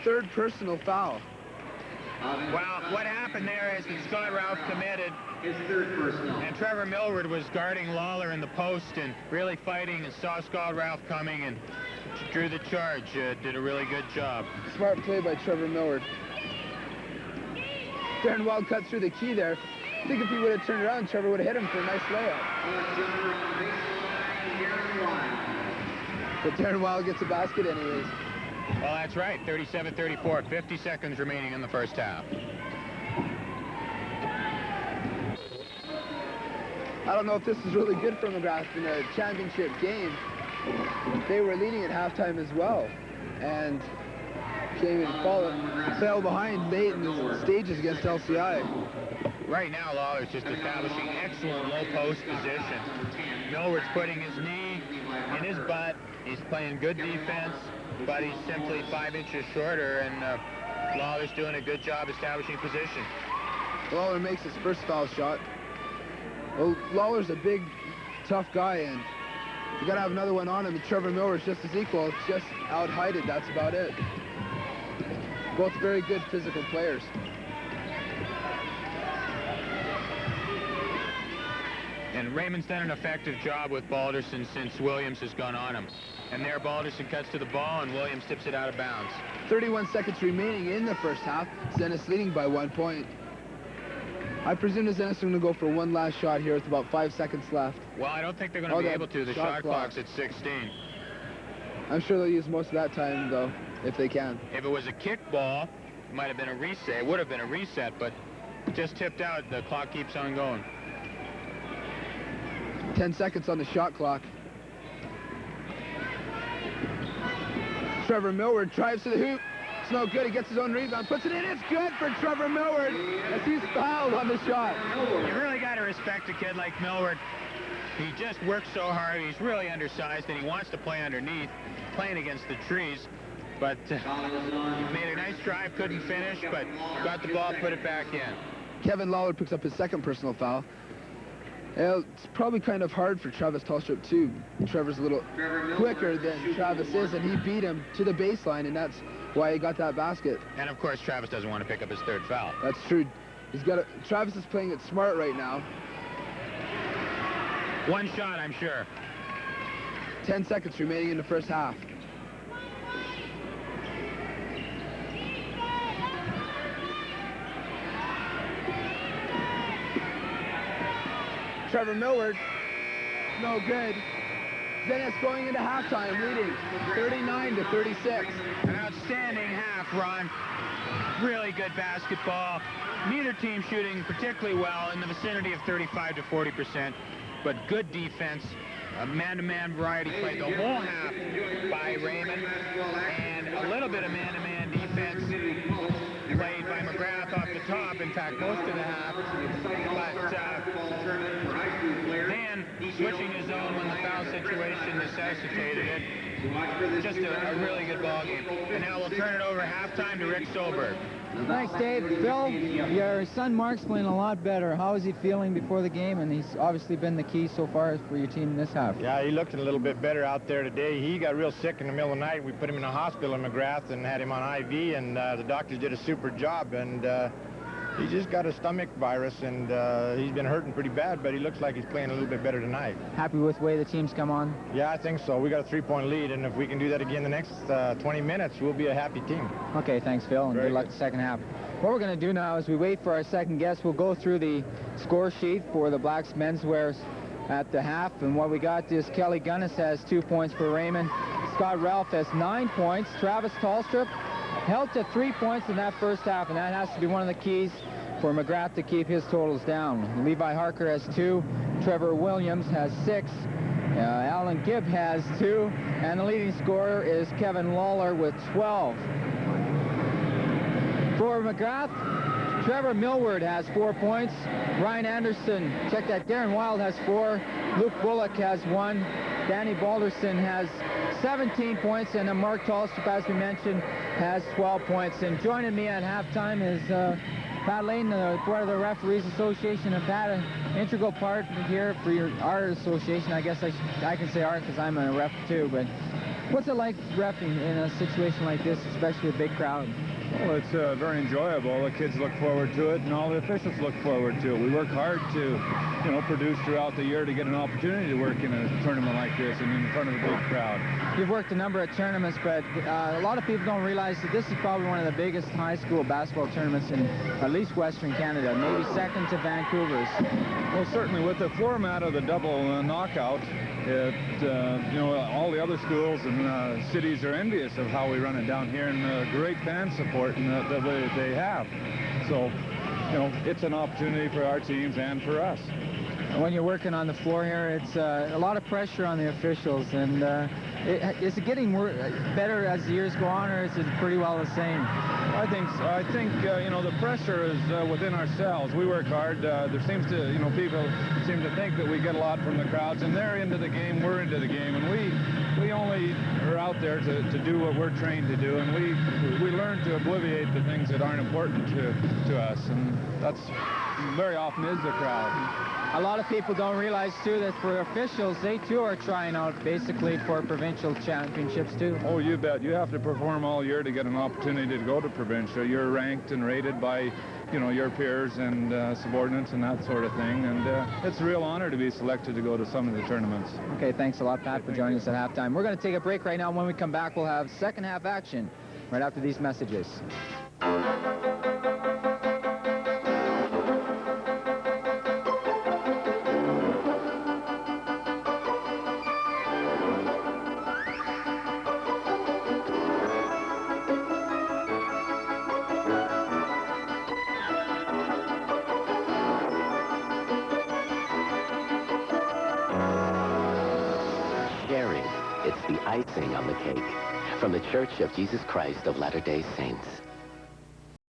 third personal foul. Well, what happened there is that Scott Ralph committed, and Trevor Millward was guarding Lawler in the post and really fighting, and saw Scott Ralph coming and drew the charge. Did a really good job. Smart play by Trevor Millward. Darren Wild cut through the key there. I think if he would have turned around, Trevor would have hit him for a nice layup. But Darren Wild gets a basket anyways. Well, that's right, 37-34, 50 seconds remaining in the first half. I don't know if this is really good for Magrath in a championship game. They were leading at halftime as well, and came and fell behind late in the stages against LCI. Right now, Lawler's just establishing excellent low post position. Millward's putting his knee in his butt. He's playing good defense, but he's simply 5 inches shorter, and Lawler's doing a good job establishing position. Lawler makes his first foul shot. Well, Lawler's a big, tough guy, and you got to have another one on him. And Trevor Miller's just as equal. It's just out-heighted. That's about it. Both very good physical players. And Raymond's done an effective job with Balderson since Williams has gone on him. And there, Balderson cuts to the ball, and Williams tips it out of bounds. 31 seconds remaining in the first half. Zenith leading by 1 point. I presume the Zenith's going to go for one last shot here with about 5 seconds left. Well, I don't think they're going to be able to. The shot clock's at 16. I'm sure they'll use most of that time, though, if they can. If it was a kick ball, it might have been a reset. It would have been a reset, but just tipped out. The clock keeps on going. 10 seconds on the shot clock. Trevor Millward drives to the hoop. It's no good. He gets his own rebound, puts it in. It's good for Trevor Millward as he's fouled on the shot. You really got to respect a kid like Millward. He just works so hard. He's really undersized, and he wants to play underneath, playing against the trees. But he made a nice drive, couldn't finish, but got the ball, put it back in. Kevin Lawler picks up his second personal foul. It's probably kind of hard for Travis Tallstrip, too. Trevor's a little quicker than Travis is, and he beat him to the baseline, and that's why he got that basket. And, of course, Travis doesn't want to pick up his third foul. That's true. Travis is playing it smart right now. One shot, I'm sure. 10 seconds remaining in the first half. Trevor Millward, no good. Zenith going into halftime, leading 39-36. An outstanding half, Ron. Really good basketball. Neither team shooting particularly well, in the vicinity of 35 to 40%, but good defense. A man-to-man variety played the whole half by Raymond, and a little bit of man-to-man defense played by Magrath off the top. In fact, most of the half. But then switching his zone when the foul situation necessitated it. Just a really good ball game. And now we'll turn it over halftime to Rick Solberg. Thanks, Dave. Phil, your son Mark's playing a lot better. How is he feeling before the game? And he's obviously been the key so far for your team in this half. Yeah, he looked a little bit better out there today. He got real sick in the middle of the night. We put him in a hospital in Magrath and had him on IV, and the doctors did a super job. And he just got a stomach virus, and he's been hurting pretty bad, but he looks like he's playing a little bit better tonight. Happy with the way the team's come on? Yeah, I think so. We got a 3-point lead, and if we can do that again the next 20 minutes, we'll be a happy team. Okay, thanks, Phil, and good luck the second half. What we're going to do now is we wait for our second guest. We'll go through the score sheet for the Blacks menswears at the half, and what we got is Kelly Gunnis has 2 points for Raymond. Scott Ralph has 9 points. Travis Tallstrip held to 3 points in that first half, and that has to be one of the keys for Magrath to keep his totals down. Levi Harker has 2. Trevor Williams has 6. Alan Gibb has 2. And the leading scorer is Kevin Lawler with 12. For Magrath, Trevor Millward has 4 points. Ryan Anderson, check that, Darren Wild has 4. Luke Bullock has 1. Danny Balderson has 17 points, and Mark Tallstrip, as we mentioned, has 12 points. And joining me at halftime is Pat Lane, the board of the Referees Association, and Pat, an integral part here for our association. I guess I can say our because I'm a ref too, but What's it like reffing in a situation like this, especially a big crowd? Well, it's very enjoyable. The kids look forward to it, and all the officials look forward to it. We work hard to, produce throughout the year to get an opportunity to work in a tournament like this and in front of a big crowd. You've worked a number of tournaments, but a lot of people don't realize that this is probably one of the biggest high school basketball tournaments in at least Western Canada, maybe second to Vancouver's. Well, certainly with the format of the double knockout, all the other schools and cities are envious of how we run it down here, and the great fan support that they have. So, it's an opportunity for our teams and for us. When you're working on the floor here, it's a lot of pressure on the officials, and is it getting better as the years go on, or is it pretty well the same? I think the pressure is within ourselves. We work hard. There seems to, people seem to think that we get a lot from the crowds, and they're into the game, we're into the game, and we only are out there to do what we're trained to do, and we learn to obliviate the things that aren't important to us, and that's very often is the crowd. A lot of people don't realize, too, that for officials, they, too, are trying out basically for provincial championships, too. Oh, you bet. You have to perform all year to get an opportunity to go to provincial. You're ranked and rated by, your peers and subordinates and that sort of thing. And it's a real honor to be selected to go to some of the tournaments. Okay, thanks a lot, Pat, for joining us at halftime. We're going to take a break right now. When we come back, we'll have second half action right after these messages. It's the icing on the cake from the Church of Jesus Christ of Latter-day Saints.